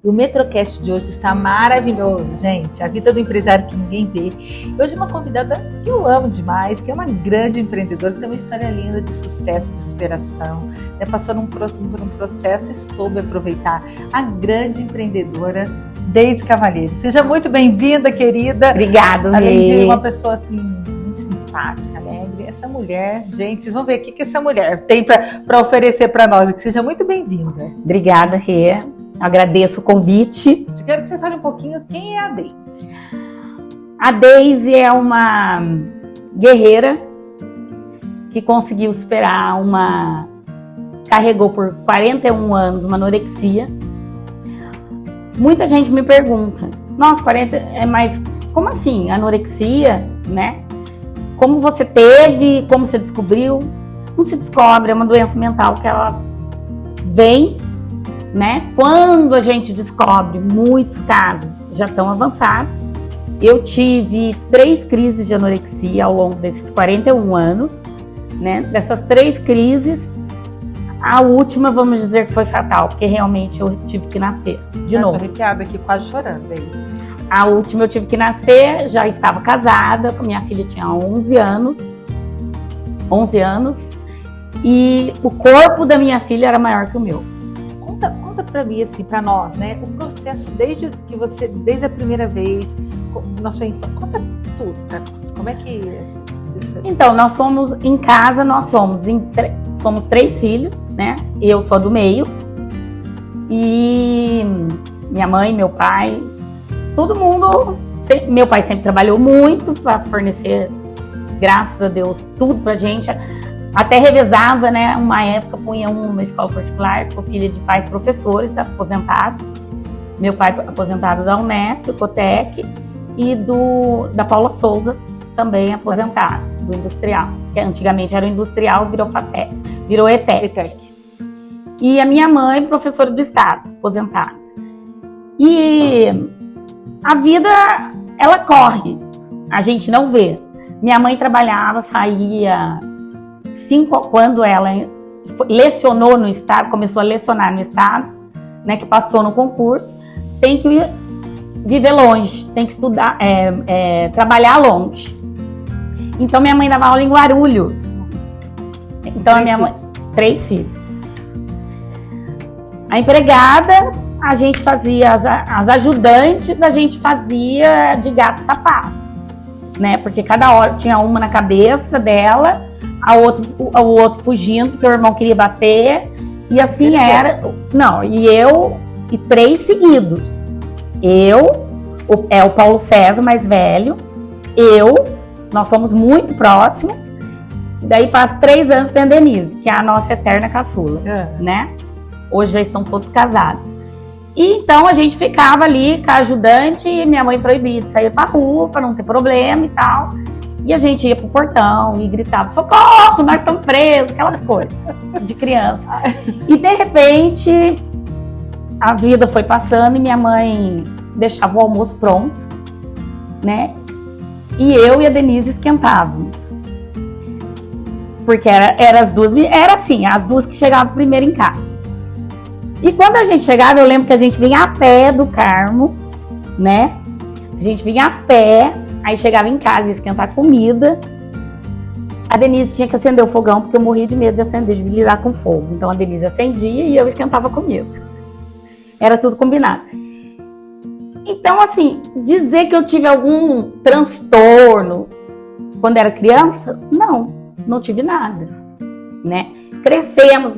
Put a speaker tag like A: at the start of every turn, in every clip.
A: E o Metrocast de hoje está maravilhoso, gente. A vida do empresário que ninguém vê. E hoje uma convidada que eu amo demais, que é uma grande empreendedora, que tem uma história linda de sucesso, de superação. Passou por um processo e soube aproveitar. A grande empreendedora Deise Cavalheiro. Seja muito bem-vinda, querida.
B: Obrigada,
A: além de uma pessoa assim, muito simpática, alegre. Essa mulher, gente, vocês vão ver o que essa mulher tem para oferecer para nós. Que seja muito bem-vinda.
B: Obrigada, Rê. Agradeço o convite.
A: Eu quero que você fale um pouquinho quem é a Deise.
B: A Deise é uma guerreira que conseguiu superar carregou por 41 anos uma anorexia. Muita gente me pergunta, nossa, 40, mas como assim, anorexia, né? Como você teve, como você descobriu? Não se descobre, é uma doença mental que ela vem, né? Quando a gente descobre, muitos casos já estão avançados. Eu tive 3 crises de anorexia ao longo desses 41 anos, né? Dessas 3 crises, a última, vamos dizer que foi fatal, porque realmente eu tive que nascer de novo.
A: Tô arrepiada aqui, quase chorando, Deise.
B: A última eu tive que nascer, já estava casada, com minha filha tinha 11 anos, e o corpo da minha filha era maior que o meu.
A: Conta pra mim, assim, pra nós, né? O processo desde a primeira vez, na sua infância, conta tudo pra nós. Como é que...
B: Então, nós somos, em casa, somos 3 filhos, né? Eu sou a do meio. E minha mãe, meu pai, todo mundo... Meu pai sempre trabalhou muito para fornecer, graças a Deus, tudo pra gente. Até revezava, né? Uma época punha uma escola particular. Sou filha de pais professores aposentados. Meu pai aposentado da Unesp, Cotec, e da Paula Souza, também aposentado, do industrial. Que antigamente era o industrial, virou ETEC. E a minha mãe, professora do estado, aposentada. E a vida, ela corre. A gente não vê. Minha mãe trabalhava, saía... Quando ela lecionou no estado, começou a lecionar no estado, né, que passou no concurso, tem que viver longe, tem que estudar, trabalhar longe. Então minha mãe dava aula em Guarulhos. Então a minha mãe, 3 filhos. A empregada, a gente fazia, as ajudantes, a gente fazia de gato e sapato, né? Porque cada hora tinha uma na cabeça dela, o outro fugindo, porque o irmão queria bater, e assim era. Não, e 3 seguidos. O Paulo César, mais velho, nós somos muito próximos, daí passa 3 anos tem a Denise, que é a nossa eterna caçula, né? Hoje já estão todos casados. E então a gente ficava ali com a ajudante, e minha mãe proibia de sair pra rua, pra não ter problema e tal. E a gente ia pro portão e gritava, socorro, nós estamos presos, aquelas coisas de criança. E de repente, a vida foi passando e minha mãe deixava o almoço pronto, né? E eu e a Denise esquentávamos. Porque era as duas que chegavam primeiro em casa. E quando a gente chegava, eu lembro que a gente vinha a pé do Carmo, né? A gente vinha a pé. Aí chegava em casa e esquentar comida. A Denise tinha que acender o fogão, porque eu morria de medo de lidar com fogo. Então a Denise acendia e eu esquentava comida. Era tudo combinado. Então, assim, dizer que eu tive algum transtorno quando era criança, não tive nada, né? Crescemos,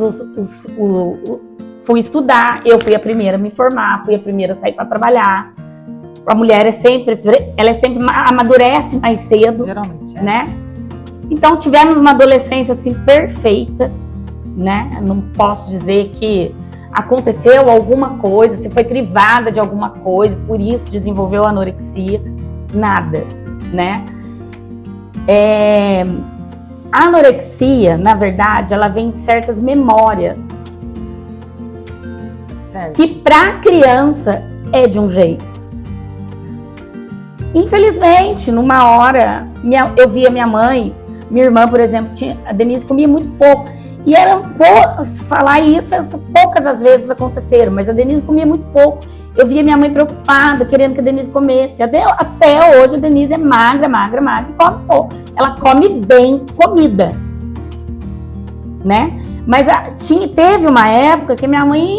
B: fui estudar, eu fui a primeira a me formar, fui a primeira a sair para trabalhar. A mulher ela sempre amadurece mais cedo, geralmente, né? Então tivemos uma adolescência assim perfeita, né? Não posso dizer que aconteceu alguma coisa, se foi privada de alguma coisa, por isso desenvolveu anorexia, nada, né? A anorexia, na verdade, ela vem de certas memórias que para criança é de um jeito. Infelizmente, numa hora, eu via minha mãe, minha irmã, por exemplo, a Denise comia muito pouco. E falar isso, poucas as vezes aconteceram, mas a Denise comia muito pouco. Eu via minha mãe preocupada, querendo que a Denise comesse. Até hoje a Denise é magra, e come pouco. Ela come bem comida, né? Mas teve uma época que minha mãe...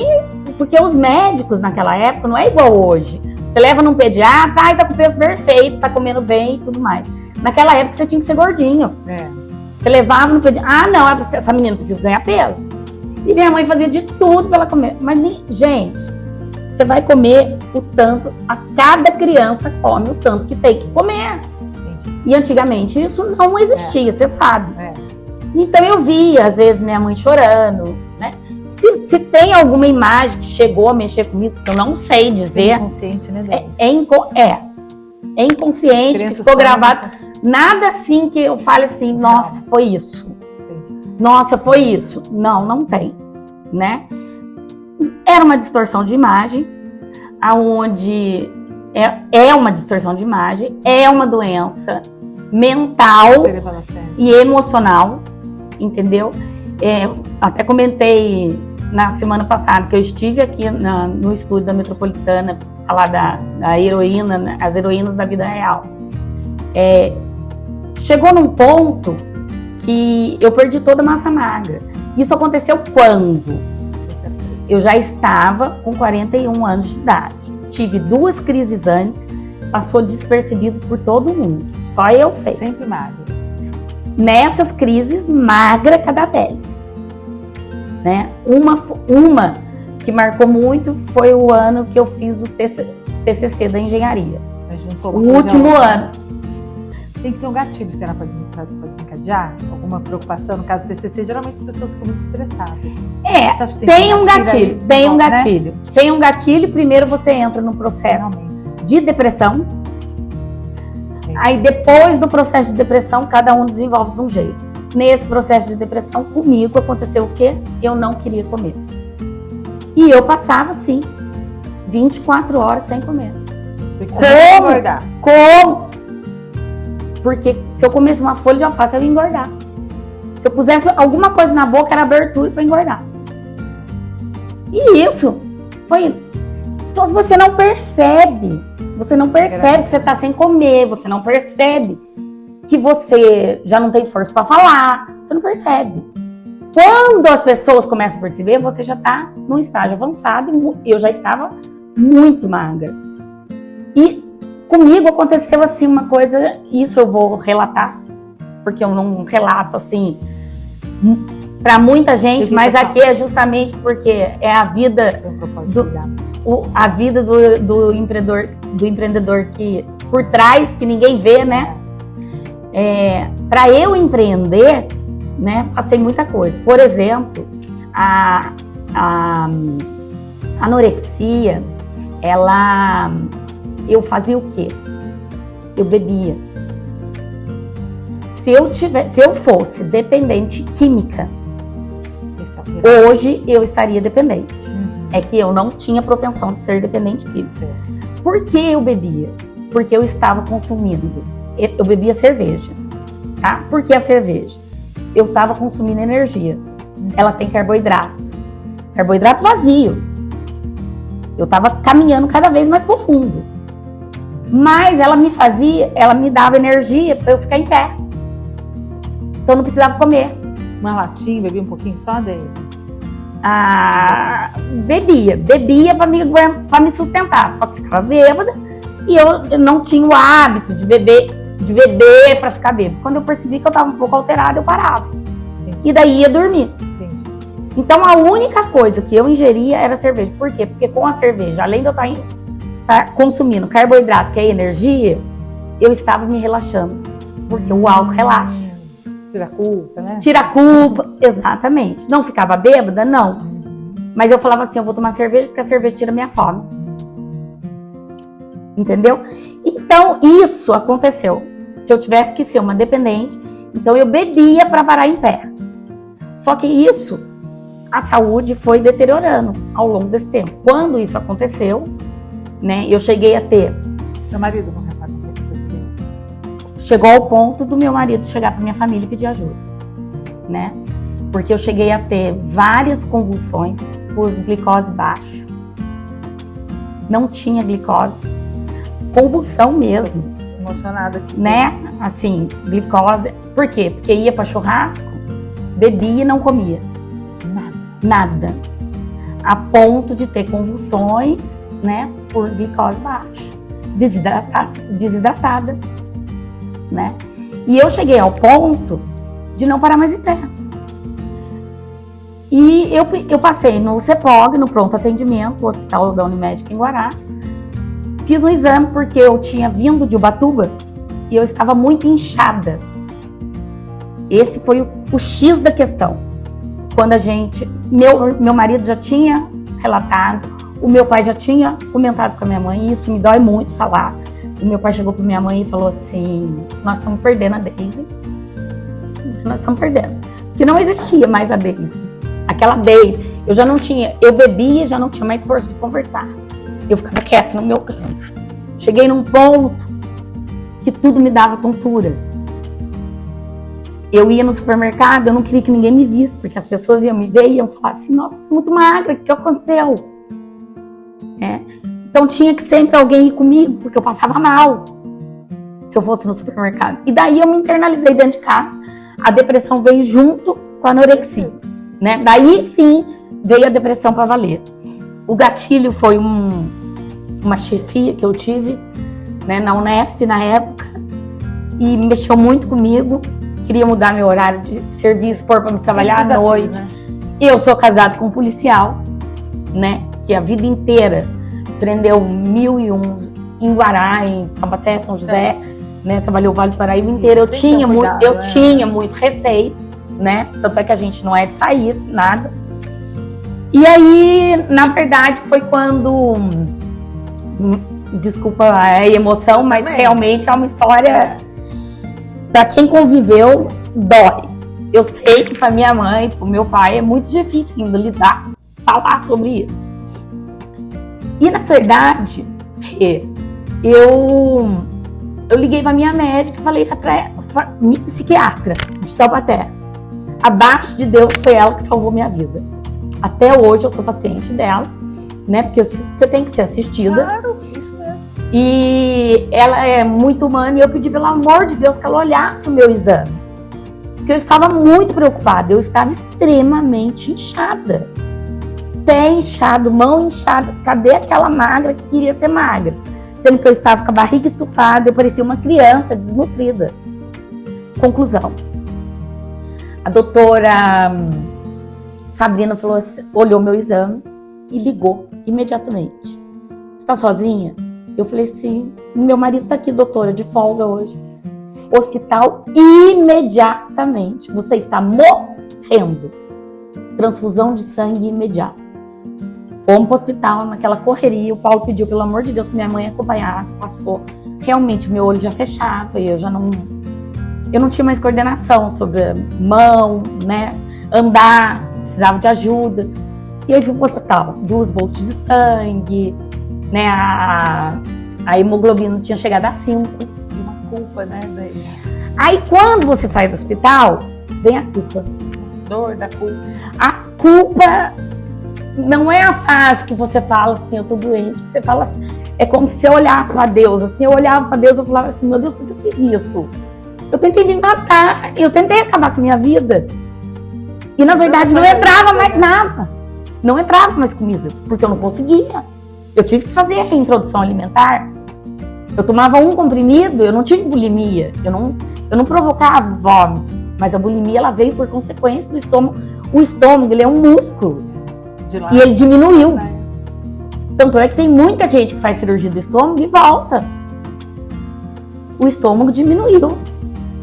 B: Porque os médicos naquela época não é igual hoje. Você leva num pediatra, tá com o peso perfeito, tá comendo bem e tudo mais. Naquela época você tinha que ser gordinho. Você levava no pediatra, não, essa menina precisa ganhar peso. E minha mãe fazia de tudo pra ela comer. Mas, gente, você vai comer o tanto, cada criança come o tanto que tem que comer. E antigamente isso não existia, você sabe. Então eu via, às vezes, minha mãe chorando, né? Se tem alguma imagem que chegou a mexer comigo, que eu não sei dizer.
A: É inconsciente, né?
B: É inconsciente, que ficou gravado. Nada assim que eu fale assim, nossa, foi isso. Nossa, foi isso. Não tem, né? Era uma distorção de imagem, aonde é uma distorção de imagem, é uma doença mental e emocional, entendeu? Até comentei na semana passada que eu estive aqui no estúdio da Metropolitana, falar da heroína, as heroínas da vida real. Chegou num ponto que eu perdi toda a massa magra. Isso aconteceu quando? Eu já estava com 41 anos de idade. Tive 2 crises antes, passou despercebido por todo mundo. Só eu sei.
A: Sempre magra.
B: Nessas crises, magra cada velha. Né? Uma que marcou muito foi o ano que eu fiz o TCC da engenharia. O último ano.
A: Tem que ter um gatilho, será, para desencadear? Alguma preocupação? No caso do TCC, geralmente as pessoas ficam muito estressadas.
B: Tem um gatilho. Né? Tem um gatilho, primeiro você entra no processo de depressão. Aí depois do processo de depressão, cada um desenvolve de um jeito. Nesse processo de depressão, comigo aconteceu o quê? Eu não queria comer. E eu passava, assim, 24 horas sem comer. Como? Porque se eu comesse uma folha de alface, eu ia engordar. Se eu pusesse alguma coisa na boca, era abertura para engordar. E isso foi... Só você não percebe. Você não percebe que você está sem comer. Você não percebe que você já não tem força para falar. Você não percebe. Quando as pessoas começam a perceber, você já está num estágio avançado. Eu já estava muito magra. E comigo aconteceu assim uma coisa, isso eu vou relatar, porque eu não relato assim para muita gente, mas aqui é justamente porque é a vida do empreendedor que por trás, que ninguém vê, né? Para eu empreender, né, passei muita coisa. Por exemplo, a anorexia, eu fazia o quê? Eu bebia. Se eu fosse dependente química, hoje eu estaria dependente. É que eu não tinha propensão de ser dependente química. Por que eu bebia? Porque eu estava consumindo. Eu bebia cerveja, tá? Por que a cerveja? Eu estava consumindo energia. Ela tem carboidrato. Carboidrato vazio. Eu estava caminhando cada vez mais profundo. Mas ela me dava energia para eu ficar em pé. Então eu não precisava comer.
A: Uma latinha, bebia um pouquinho só desse?
B: Bebia para me sustentar, só que ficava bêbada e eu não tinha o hábito de beber para ficar bêbada. Quando eu percebi que eu estava um pouco alterada, eu parava. Entendi. E daí ia dormir. Entendi. Então a única coisa que eu ingeria era cerveja. Por quê? Porque com a cerveja, além de eu estar consumindo carboidrato, que é energia, eu estava me relaxando. Porque o álcool relaxa.
A: Tira a culpa, né?
B: Tira a culpa, exatamente. Não ficava bêbada? Não. Mas eu falava assim, eu vou tomar cerveja porque a cerveja tira minha fome. Entendeu? Então, isso aconteceu. Se eu tivesse que ser uma dependente, então eu bebia para parar em pé. Só que isso, a saúde foi deteriorando ao longo desse tempo. Quando isso aconteceu, né, eu cheguei a ter...
A: Seu marido não reparou que você veio?
B: Chegou ao ponto do meu marido chegar para minha família e pedir ajuda, né? porque eu cheguei a ter várias convulsões por glicose baixa. Não tinha glicose, convulsão mesmo.
A: Emocionada aqui.
B: Né? Assim, glicose. Por quê? Porque ia para churrasco, bebia e não comia. Nada. A ponto de ter convulsões, né? Por glicose baixa. Desidratada. Né? E eu cheguei ao ponto de não parar mais em pé. E eu passei no CEPOG, no pronto atendimento, o hospital da Unimed em Guará. Fiz um exame porque eu tinha vindo de Ubatuba e eu estava muito inchada. Esse foi o X da questão. Quando meu marido já tinha relatado, o meu pai já tinha comentado com a minha mãe, e isso me dói muito falar. O meu pai chegou para minha mãe e falou assim: nós estamos perdendo a Daisy. Nós estamos perdendo. Porque não existia mais a Daisy. Aquela Daisy, eu bebia e já não tinha mais força de conversar. Eu ficava quieta no meu canto. Cheguei num ponto que tudo me dava tontura. Eu ia no supermercado, eu não queria que ninguém me visse, porque as pessoas iam me ver e iam falar assim: nossa, muito magra, o que aconteceu? Então tinha que sempre alguém ir comigo, porque eu passava mal se eu fosse no supermercado. E daí eu me internalizei dentro de casa. A depressão veio junto com a anorexia, né? Daí sim veio a depressão para valer. O gatilho foi uma chefia que eu tive, né, na Unesp na época, e mexeu muito comigo. Queria mudar meu horário de serviço, pôr para me trabalhar à noite. Né? Eu sou casada com um policial, né, que a vida inteira prendeu 1001 em Guará, em Taubaté, São José, né, trabalhou o Vale do Paraíba inteiro. Eu tinha muito receio, né, tanto é que a gente não é de sair, nada. E aí, na verdade, foi quando, desculpa a emoção, mas realmente é uma história, para quem conviveu, dói. Eu sei que para minha mãe, para o meu pai, é muito difícil ainda falar sobre isso. E na verdade, eu liguei para minha médica e falei para minha psiquiatra de Taubaté. Abaixo de Deus, foi ela que salvou minha vida. Até hoje eu sou paciente dela, né? Porque você tem que ser assistida.
A: Claro, isso mesmo.
B: E ela é muito humana e eu pedi, pelo amor de Deus, que ela olhasse o meu exame. Porque eu estava muito preocupada, eu estava extremamente inchada. Pé inchado, mão inchada, cadê aquela magra que queria ser magra? Sendo que eu estava com a barriga estufada, eu parecia uma criança desnutrida. Conclusão. A doutora Sabrina falou assim, olhou meu exame e ligou imediatamente. Está sozinha? Eu falei, sim. Meu marido está aqui, doutora, de folga hoje. Hospital imediatamente. Você está morrendo. Transfusão de sangue imediata. Fomos para o hospital, naquela correria. O Paulo pediu, pelo amor de Deus, que minha mãe acompanhasse. Passou. Realmente, meu olho já fechava e eu não tinha mais coordenação sobre mão, né? Andar, precisava de ajuda. E aí fui para o hospital. 2 bolsas de sangue, né? A hemoglobina tinha chegado a 5.
A: E uma culpa, né?
B: Aí quando você sai do hospital, vem a culpa.
A: Dor da culpa.
B: A culpa não é a fase que você fala assim, eu tô doente, que você fala assim, é como se você olhasse para Deus, assim, eu olhava para Deus e falava assim, meu Deus, por que eu fiz isso? Eu tentei me matar, eu tentei acabar com a minha vida. E na verdade não entrava mais nada, não entrava mais comida, porque eu não conseguia. Eu tive que fazer a reintrodução alimentar. Eu tomava um comprimido, eu não tive bulimia, eu não provocava vômito, mas a bulimia ela veio por consequência do estômago. O estômago ele é um músculo e ele diminuiu. Tanto é que tem muita gente que faz cirurgia do estômago e volta. O estômago diminuiu,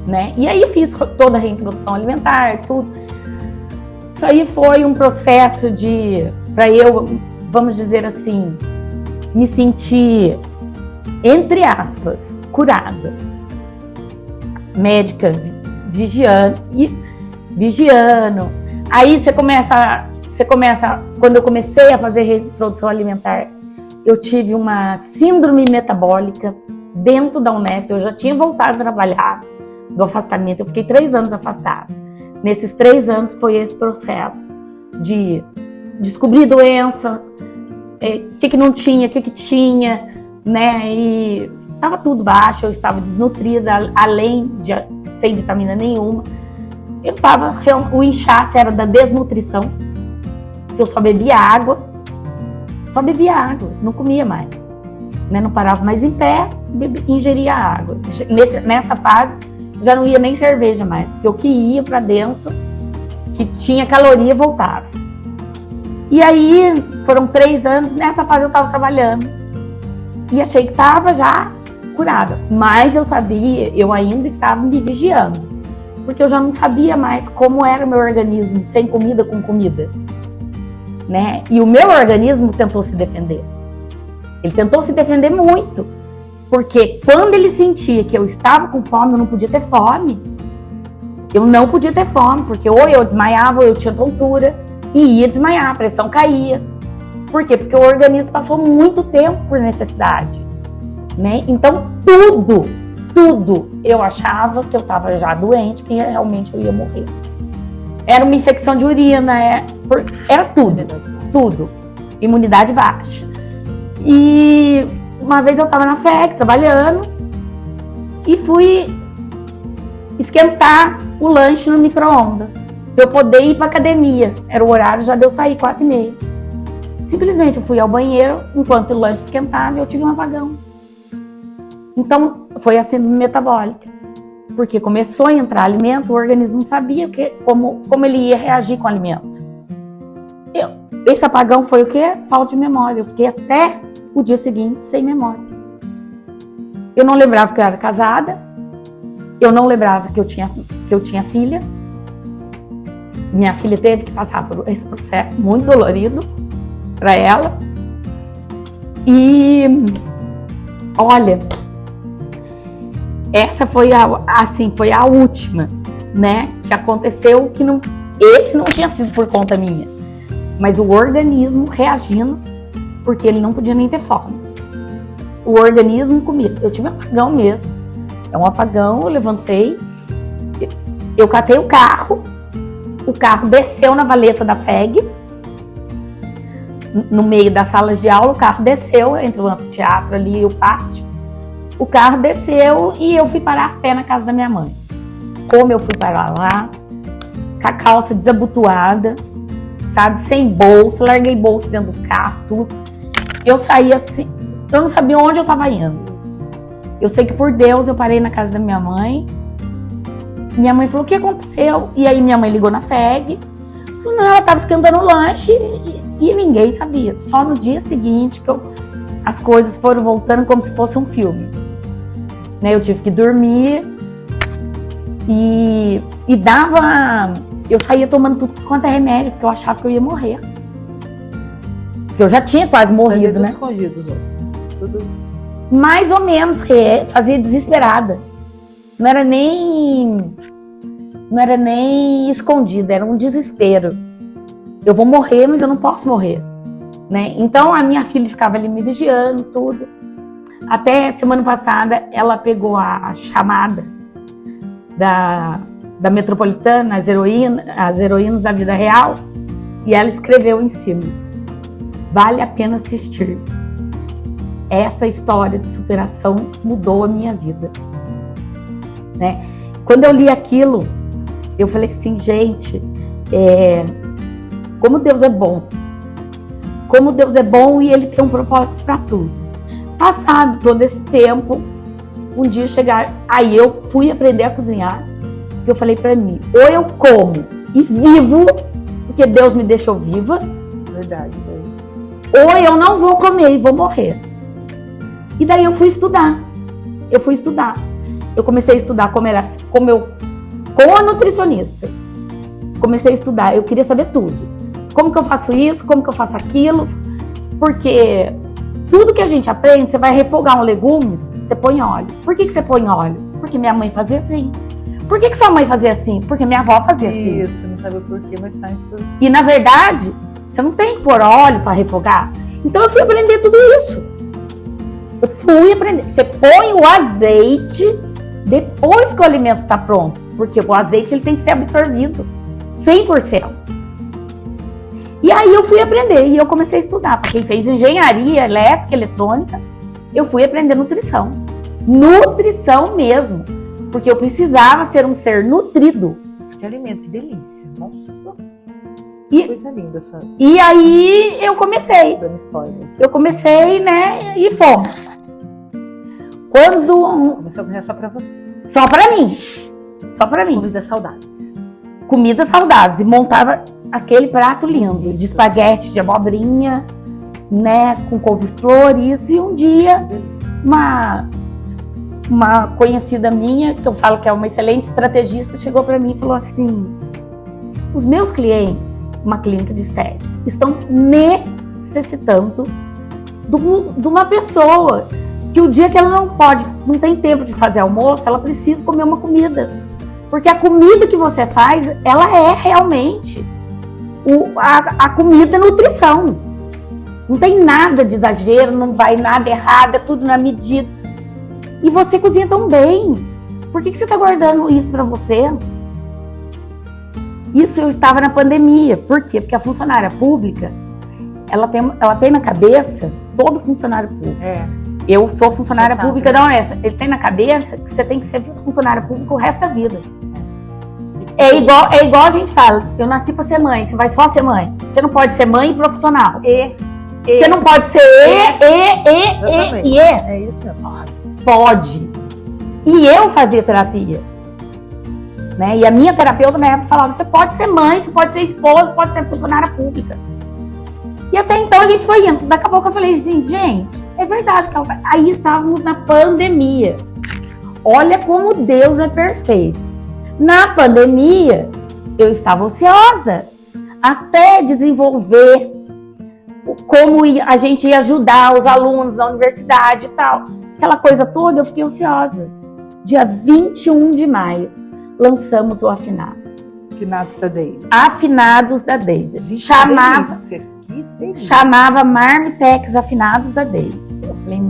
B: né? E aí fiz toda a reintrodução alimentar, tudo. Isso aí foi um processo para eu, vamos dizer assim, me sentir, entre aspas, curada. Médica vigiando. Aí você começa, quando eu comecei a fazer reintrodução alimentar, eu tive uma síndrome metabólica dentro da Unesp. Eu já tinha voltado a trabalhar do afastamento, eu fiquei 3 anos afastada. Nesses 3 anos foi esse processo de descobrir doença, o que não tinha, o que tinha, né? E estava tudo baixo, eu estava desnutrida, além de sem vitamina nenhuma. O inchaço era da desnutrição, eu só bebia água, não comia mais, né? Não parava mais em pé, ingeria água. Nessa fase, já não ia nem cerveja mais, porque o que ia para dentro, que tinha caloria, voltava. E aí, foram 3 anos, nessa fase eu estava trabalhando, e achei que estava já curada, mas eu ainda estava me vigiando, porque eu já não sabia mais como era o meu organismo, sem comida, com comida, né? E o meu organismo tentou se defender. Ele tentou se defender muito, porque quando ele sentia que eu estava com fome, eu não podia ter fome. Eu não podia ter fome, porque ou eu desmaiava, ou eu tinha tontura, e ia desmaiar, a pressão caía. Por quê? Porque o organismo passou muito tempo por necessidade, né? Então, tudo eu achava que eu estava já doente, que realmente eu ia morrer. Era uma infecção de urina, era tudo. Imunidade baixa. E uma vez eu estava na FEG trabalhando e fui esquentar o lanche no micro-ondas para eu poder ir para academia. Era o horário já de eu sair 4h30. Simplesmente eu fui ao banheiro, enquanto o lanche esquentava, eu tive um apagão. Então foi a síndrome metabólica, porque começou a entrar alimento, o organismo não sabia como ele ia reagir com o alimento. Esse apagão foi o quê? Falta de memória. Eu fiquei até o dia seguinte sem memória. Eu não lembrava que eu era casada, eu não lembrava que eu tinha filha. Minha filha teve que passar por esse processo muito dolorido para ela. E olha, essa foi a última, né, que aconteceu, esse não tinha sido por conta minha, mas o organismo reagindo, porque ele não podia nem ter fome. O organismo comia. Eu tive um apagão mesmo. É um apagão, eu levantei, eu catei o carro desceu na valeta da FEG, no meio das salas de aula, o carro desceu, entre o anfiteatro ali e o pátio, o carro desceu e eu fui parar a pé na casa da minha mãe. Como eu fui parar lá, com a calça desabotoada, sabe, sem bolsa, larguei bolsa dentro do carro, tudo. Eu saí assim, eu não sabia onde eu estava indo. Eu sei que por Deus eu parei na casa da minha mãe. Minha mãe falou, o que aconteceu? E aí minha mãe ligou na FEG. Falou, não, ela estava esquentando o lanche e ninguém sabia. Só no dia seguinte que as coisas foram voltando como se fosse um filme. Né, eu tive que dormir e eu saía tomando tudo quanto é remédio, porque eu achava que eu ia morrer. Porque eu já tinha quase morrido, né?
A: Escondido os outros. Tudo.
B: Mais ou menos, fazia desesperada. Não era nem escondida, era um desespero. Eu vou morrer, mas eu não posso morrer, né? Então a minha filha ficava ali me vigiando, tudo. Até semana passada ela pegou a chamada da Metropolitana, as heroínas da vida real, e ela escreveu em cima: vale a pena assistir. Essa história de superação mudou a minha vida, né? Quando eu li aquilo, eu falei assim, gente, como Deus é bom. Como Deus é bom e Ele tem um propósito para tudo. Passado todo esse tempo, um dia aí eu fui aprender a cozinhar, porque eu falei para mim, ou eu como e vivo, porque Deus me deixou viva.
A: Verdade, é isso.
B: Ou eu não vou comer e vou morrer. E daí eu fui estudar. Eu comecei a estudar com a nutricionista. Comecei a estudar, eu queria saber tudo. Como que eu faço isso, como que eu faço aquilo. Porque tudo que a gente aprende, você vai refogar um legumes, você põe óleo. Por que você põe óleo? Porque minha mãe fazia assim. Por que sua mãe fazia assim? Porque minha avó fazia assim.
A: Isso, não sabe o porquê, mas faz por...
B: E na verdade, você não tem que pôr óleo para refogar. Então eu fui aprender tudo isso. Eu fui aprender. Você põe o azeite depois que o alimento está pronto. Porque o azeite ele tem que ser absorvido. 100%. E aí eu fui aprender e eu comecei a estudar. Para quem fez engenharia elétrica, eletrônica, eu fui aprender nutrição. Nutrição mesmo. Porque eu precisava ser um ser nutrido.
A: Que alimento, que delícia. Nossa.
B: E,
A: coisa linda, sua.
B: E aí eu comecei.
A: Dando spoiler.
B: Eu comecei, né? E fomos. Quando...
A: Começou a cozinhar só pra você.
B: Só pra mim. Só pra mim.
A: Comidas saudáveis.
B: Comidas saudáveis. E montava aquele prato lindo. De espaguete de abobrinha, né? Com couve-flor, isso. E um dia, uma conhecida minha, que eu falo que é uma excelente estrategista, chegou pra mim e falou assim: os meus clientes, uma clínica de estética, estão necessitando de uma pessoa que o dia que ela não tem tempo de fazer almoço, ela precisa comer uma comida. Porque a comida que você faz, ela é realmente a comida nutrição. Não tem nada de exagero, não vai nada errado, é tudo na medida. E você cozinha tão bem. Por que você está guardando isso para você? Isso eu estava na pandemia. Por quê? Porque a funcionária pública, ela tem na cabeça, todo funcionário público. Eu sou funcionária pública da Unesp. Ele tem na cabeça que você tem que ser funcionária pública o resto da vida. É igual a gente fala, eu nasci para ser mãe, você vai só ser mãe. Você não pode ser mãe e profissional. Você não pode ser e.
A: É isso mesmo.
B: Pode. E eu fazia terapia. Né? E a minha terapeuta na época falava: você pode ser mãe, você pode ser esposa, pode ser funcionária pública. E até então a gente foi indo. Daqui a pouco eu falei assim: gente, é verdade. Aí estávamos na pandemia. Olha como Deus é perfeito. Na pandemia, eu estava ociosa. Até desenvolver como a gente ia ajudar os alunos da universidade e tal. Aquela coisa toda, eu fiquei ociosa. Dia 21 de maio, lançamos o Afinados.
A: Afinados da Deise.
B: Afinados da Deise. Chamava Marmitex Afinados da Deise. Eu falei: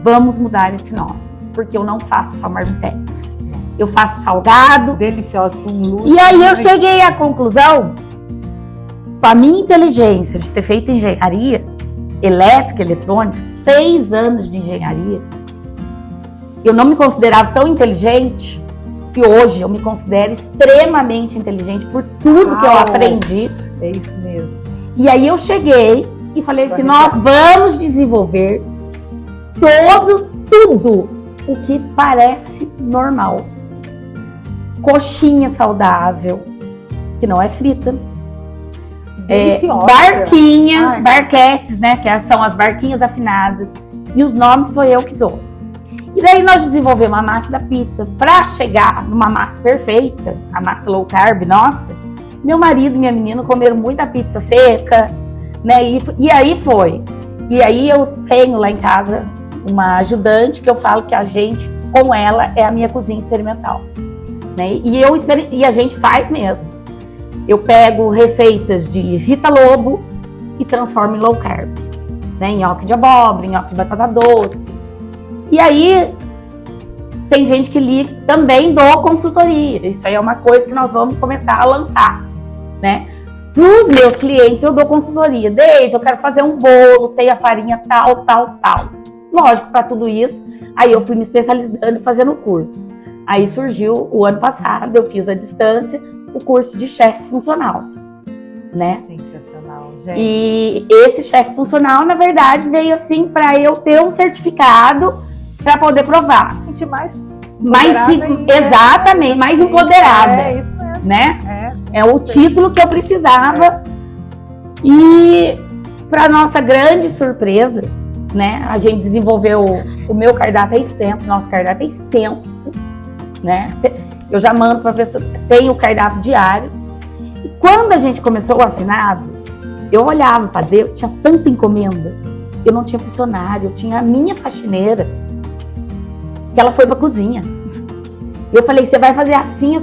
B: vamos mudar esse nome, porque eu não faço só Marmitex. Eu faço salgado.
A: Delicioso, com luz.
B: E aí eu cheguei à conclusão, com a minha inteligência de ter feito engenharia elétrica, eletrônica, 6 anos de engenharia, eu não me considerava tão inteligente, que hoje eu me considero extremamente inteligente por tudo que eu aprendi.
A: É isso mesmo.
B: E aí eu cheguei e falei assim: nós vamos desenvolver tudo o que parece normal. Coxinha saudável, que não é frita. Barquinhas, barquetes, né? Que são as barquinhas afinadas. E os nomes sou eu que dou. E daí nós desenvolvemos a massa da pizza. Para chegar numa massa perfeita, a massa low carb, nossa, meu marido e minha menina comeram muita pizza seca, né? E aí foi. E aí eu tenho lá em casa uma ajudante que eu falo que a gente, com ela, é a minha cozinha experimental. Né? E a gente faz mesmo. Eu pego receitas de Rita Lobo e transformo em low carb. Né? Nhoque de abóbora, nhoque de batata doce. E aí, tem gente que liga, também dou consultoria. Isso aí é uma coisa que nós vamos começar a lançar. Né? Para os meus clientes, eu dou consultoria. Desde eu quero fazer um bolo, tem a farinha tal. Lógico, para tudo isso, aí eu fui me especializando e fazendo o curso. Aí surgiu, o ano passado, eu fiz à distância, o curso de chefe funcional, né?
A: Sensacional, gente.
B: E esse chefe funcional, na verdade, veio assim para eu ter um certificado para poder provar.
A: Se sentir mais
B: exatamente, mais empoderada.
A: É isso mesmo.
B: Né? É o título que eu precisava. E, para nossa grande surpresa, né? A gente desenvolveu, o meu cardápio é extenso, nosso cardápio é extenso. Né? Eu já mando para a pessoa, tem o cardápio diário. E quando a gente começou o Afinados, eu olhava para Deus, tinha tanta encomenda, eu não tinha funcionário, eu tinha a minha faxineira, que ela foi para a cozinha. Eu falei: você vai fazer assim,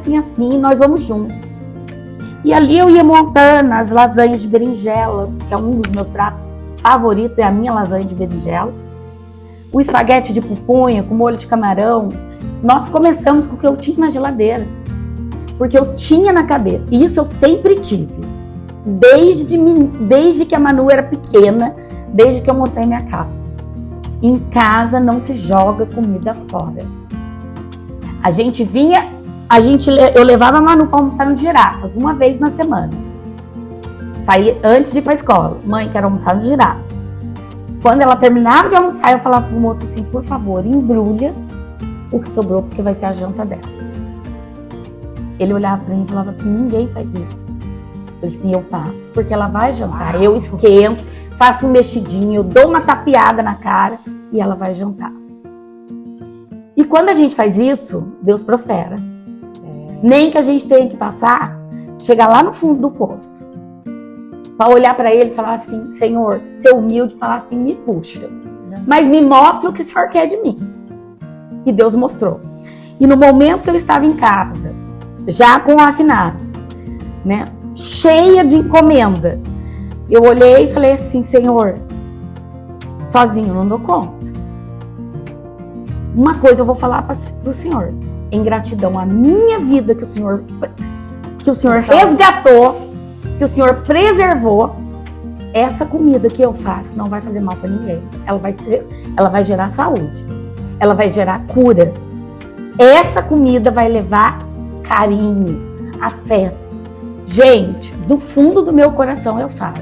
B: nós vamos juntos. E ali eu ia montando as lasanhas de berinjela, que é um dos meus pratos favoritos, é a minha lasanha de berinjela. O espaguete de pupunha com molho de camarão. Nós começamos com o que eu tinha na geladeira. Porque eu tinha na cabeça, e isso eu sempre tive, desde que a Manu era pequena, desde que eu montei minha casa. Em casa não se joga comida fora. Eu levava a Manu para almoçar no Girafas, uma vez na semana. Saía antes de ir para a escola. Mãe, quero almoçar no Girafas. Quando ela terminava de almoçar, eu falava pro moço assim, por favor, embrulha o que sobrou, porque vai ser a janta dela. Ele olhava para mim e falava assim, ninguém faz isso. Eu falei assim, eu faço, porque ela vai jantar. Eu esquento, faço um mexidinho, eu dou uma tapeada na cara e ela vai jantar. E quando a gente faz isso, Deus prospera. Nem que a gente tenha que passar, chegar lá no fundo do poço. Para olhar para ele e falar assim, Senhor, ser humilde, falar assim, me puxa. Mas me mostra o que o Senhor quer de mim. E Deus mostrou. E no momento que eu estava em casa, já com afinados, né, cheia de encomenda, eu olhei e falei assim, Senhor, sozinho eu não dou conta. Uma coisa eu vou falar para o Senhor, em gratidão à minha vida que o Senhor resgatou, que o Senhor preservou, essa comida que eu faço não vai fazer mal para ninguém. Ela vai gerar saúde, ela vai gerar cura. Essa comida vai levar carinho, afeto. Gente, do fundo do meu coração eu falo.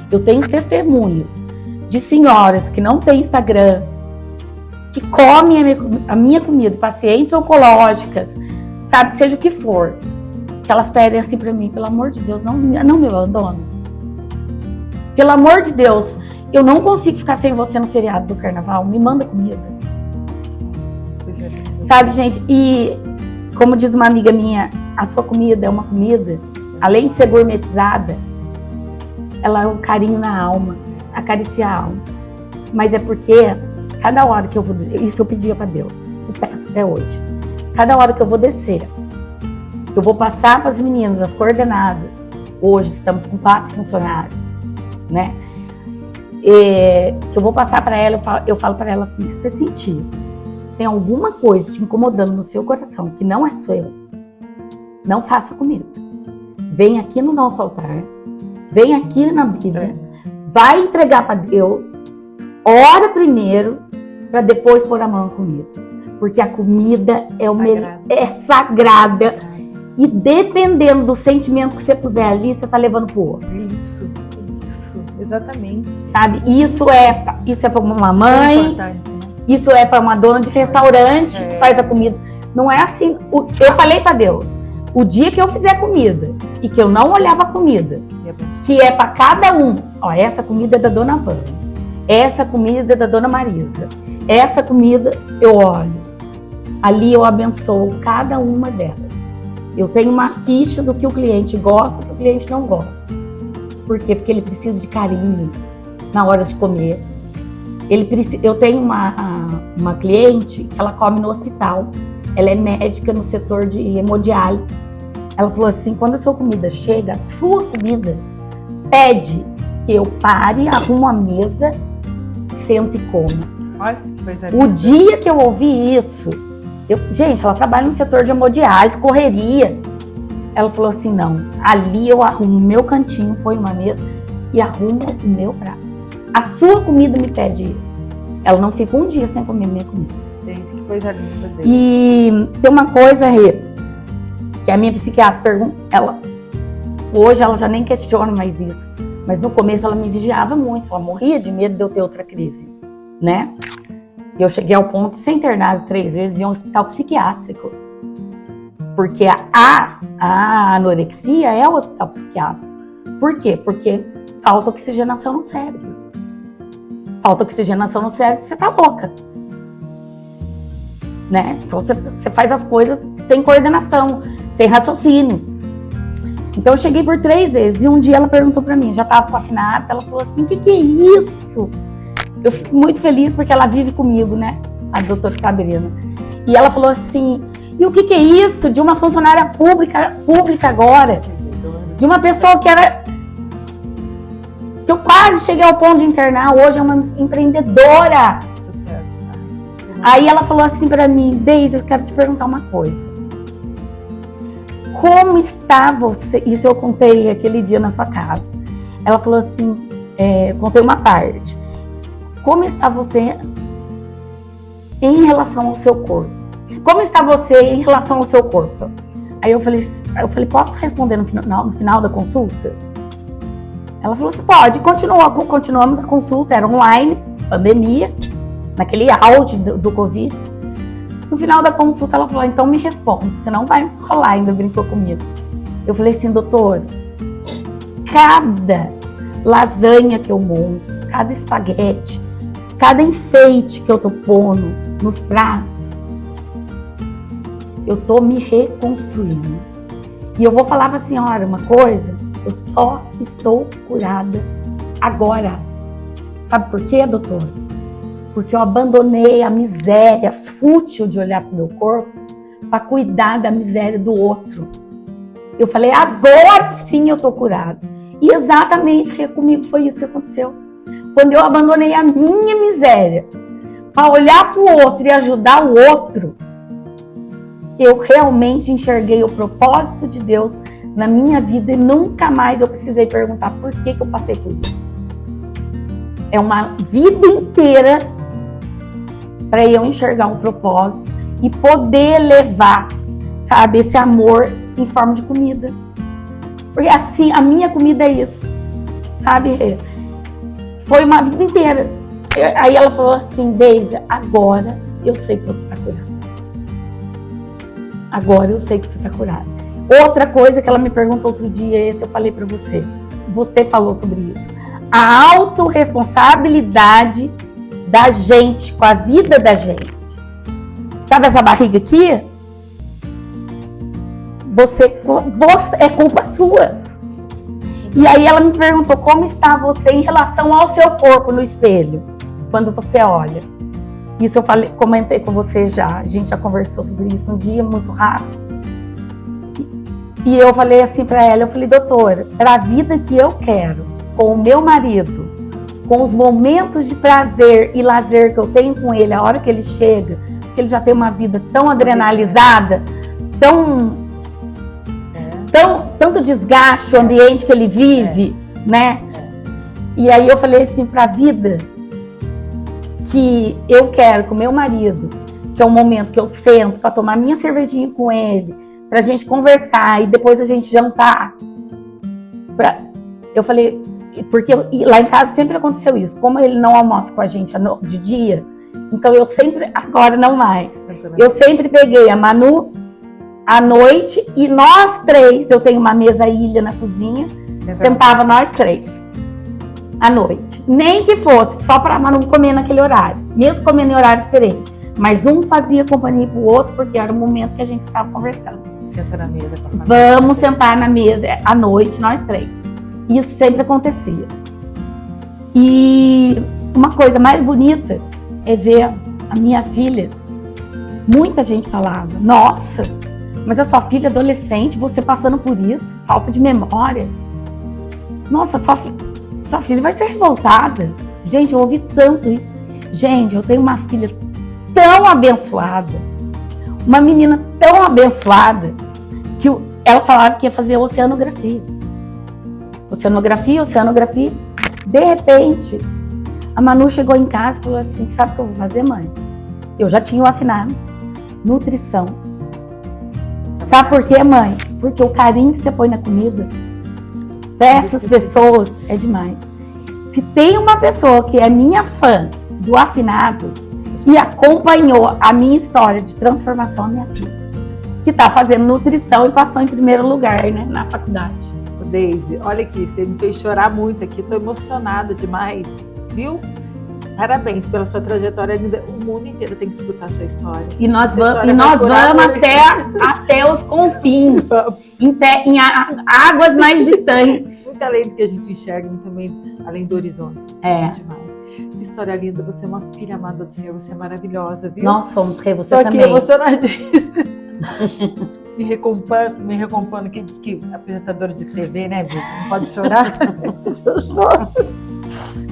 B: Eu tenho testemunhos de senhoras que não têm Instagram, que comem a minha comida, pacientes oncológicas, sabe, seja o que for, que elas pedem assim pra mim, pelo amor de Deus, não me abandona. Pelo amor de Deus, eu não consigo ficar sem você no feriado do carnaval, me manda comida. Sabe, gente, e como diz uma amiga minha, a sua comida é uma comida, além de ser gourmetizada, ela é um carinho na alma, acaricia a alma. Mas é porque cada hora que eu vou, isso eu pedia para Deus, eu peço até hoje, cada hora que eu vou descer, eu vou passar para as meninas as coordenadas, hoje estamos com 4 funcionários, né? Que eu vou passar para ela, eu falo para ela assim, se você sentir, tem alguma coisa te incomodando no seu coração, que não é seu, não faça comida. Vem aqui no nosso altar, vem aqui na Bíblia, vai entregar para Deus, ora primeiro, para depois pôr a mão na comida. Porque a comida é sagrada. E dependendo do sentimento que você puser ali, você tá levando pro outro. Isso,
A: exatamente.
B: Sabe, isso é para uma mãe, isso é para uma dona de restaurante que faz a comida. Não é assim, eu falei para Deus, o dia que eu fizer comida e que eu não olhava a comida, que é para cada um, ó, essa comida é da Dona Vânia, essa comida é da Dona Marisa, essa comida eu olho, ali eu abençoo cada uma delas. Eu tenho uma ficha do que o cliente gosta e do que o cliente não gosta. Por quê? Porque ele precisa de carinho na hora de comer. Eu tenho uma cliente que ela come no hospital. Ela é médica no setor de hemodiálise. Ela falou assim, quando a sua comida chega, a sua comida pede que eu pare, arrumo a mesa, sento e como.
A: Olha que coisa linda.
B: O dia que eu ouvi isso, gente, ela trabalha no setor de hemodiálise, correria. Ela falou assim, não, ali eu arrumo o meu cantinho, ponho uma mesa e arrumo o meu prato. A sua comida me pede isso. Ela não fica um dia sem comer minha comida.
A: Gente, que coisa linda dele.
B: E tem uma coisa, Rê, que a minha psiquiatra pergunta, hoje ela já nem questiona mais isso, mas no começo ela me vigiava muito, ela morria de medo de eu ter outra crise, né? Eu cheguei ao ponto de ser internada 3 vezes em um hospital psiquiátrico. Porque a anorexia é o hospital psiquiátrico. Por quê? Porque falta oxigenação no cérebro. Falta oxigenação no cérebro, você tá louca. Né? Então você faz as coisas sem coordenação, sem raciocínio. Então eu cheguei por 3 vezes e um dia ela perguntou pra mim, já tava com a afinada, ela falou assim, que é isso? Eu fico muito feliz porque ela vive comigo, né? A doutora Sabrina. E ela falou assim, e o que é isso de uma funcionária pública agora? De uma pessoa que eu quase cheguei ao ponto de internar, hoje é uma empreendedora.
A: Sucesso.
B: Aí ela falou assim pra mim, Deise, eu quero te perguntar uma coisa. como está você? Isso eu contei aquele dia na sua casa. Ela falou assim, contei uma parte. Como está você em relação ao seu corpo? Como está você em relação ao seu corpo? Aí eu falei, posso responder no final da consulta? Ela falou assim, pode. Continuamos a consulta, era online, pandemia, naquele auge do Covid. No final da consulta ela falou, então me responde, senão vai rolar, ainda brincou comigo. Eu falei assim, doutor, cada lasanha que eu monto, cada espaguete, cada enfeite que eu tô pondo nos pratos, eu tô me reconstruindo. E eu vou falar pra senhora uma coisa, eu só estou curada agora. Sabe por quê, doutor? Porque eu abandonei a miséria fútil de olhar pro meu corpo para cuidar da miséria do outro. Eu falei, agora sim eu tô curada. E exatamente comigo foi isso que aconteceu. Quando eu abandonei a minha miséria para olhar pro outro e ajudar o outro, eu realmente enxerguei o propósito de Deus na minha vida e nunca mais eu precisei perguntar por que eu passei por isso. É uma vida inteira para eu enxergar um propósito e poder levar, sabe, esse amor em forma de comida. Porque assim, a minha comida é isso, sabe? Foi uma vida inteira. Aí ela falou assim, Deise, agora eu sei que você está curada. Agora eu sei que você está curada. Outra coisa que ela me perguntou outro dia, esse eu falei para você. Você falou sobre isso. A autorresponsabilidade da gente, com a vida da gente. Sabe essa barriga aqui? Você é culpa sua. E aí ela me perguntou como está você em relação ao seu corpo no espelho, quando você olha. Isso eu comentei com você já, a gente já conversou sobre isso um dia, muito rápido. E eu falei assim para ela, eu falei, doutora, para a vida que eu quero, com o meu marido, com os momentos de prazer e lazer que eu tenho com ele, a hora que ele chega, porque ele já tem uma vida tão adrenalizada, tanto desgaste o ambiente que ele vive, né? E aí eu falei assim, para a vida que eu quero com meu marido, que é um momento que eu sento para tomar minha cervejinha com ele, pra gente conversar e depois a gente jantar. Eu falei, porque lá em casa sempre aconteceu isso, como ele não almoça com a gente de dia, então eu sempre, agora não mais, eu sempre peguei a Manu à noite e nós três, eu tenho uma mesa ilha na cozinha, sentava nós três à noite, nem que fosse só pra Manu comer naquele horário, mesmo comendo em horário diferente, mas um fazia companhia pro outro porque era o momento que a gente estava conversando.
A: Senta na mesa com a família.
B: Vamos sentar na mesa à noite, nós três. Isso sempre acontecia. E uma coisa mais bonita é ver a minha filha. Muita gente falava, nossa, mas a sua filha adolescente, você passando por isso, falta de memória. Nossa, sua filha vai ser revoltada. Gente, eu ouvi tanto isso. Gente, eu tenho uma filha tão abençoada, uma menina tão abençoada, que ela falava que ia fazer oceanografia. Oceanografia. De repente, a Manu chegou em casa e falou assim, sabe o que eu vou fazer, mãe? Eu já tinha o Afinados, nutrição. Sabe por quê, mãe? Porque o carinho que você põe na comida para essas pessoas é demais. Se tem uma pessoa que é minha fã do Afinados e acompanhou a minha história de transformação, a minha filha, que está fazendo nutrição e passou em primeiro lugar, né, na faculdade.
A: Deise, olha aqui, você me fez chorar muito aqui, estou emocionada demais, viu? Parabéns pela sua trajetória, o mundo inteiro tem que escutar a sua história.
B: E nós vamos até os confins, em águas mais distantes.
A: Muito além do que a gente enxerga, também além do horizonte.
B: É.
A: Que história linda, você é uma filha amada do Senhor, você é maravilhosa, viu?
B: Nós somos, Rê, você
A: Tô
B: também.
A: Tô aqui emocionadíssima. me recompondo, que diz que apresentadora de TV, né, viu? Não pode chorar. Eu choro.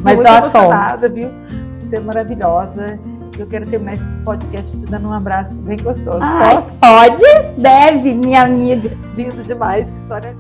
B: Mas
A: muito
B: nós
A: emocionada,
B: somos.
A: Viu? Você é maravilhosa. eu quero terminar esse podcast te dando um abraço bem gostoso.
B: Ai,
A: Posso?
B: pode? Deve, minha amiga.
A: Lindo demais, que história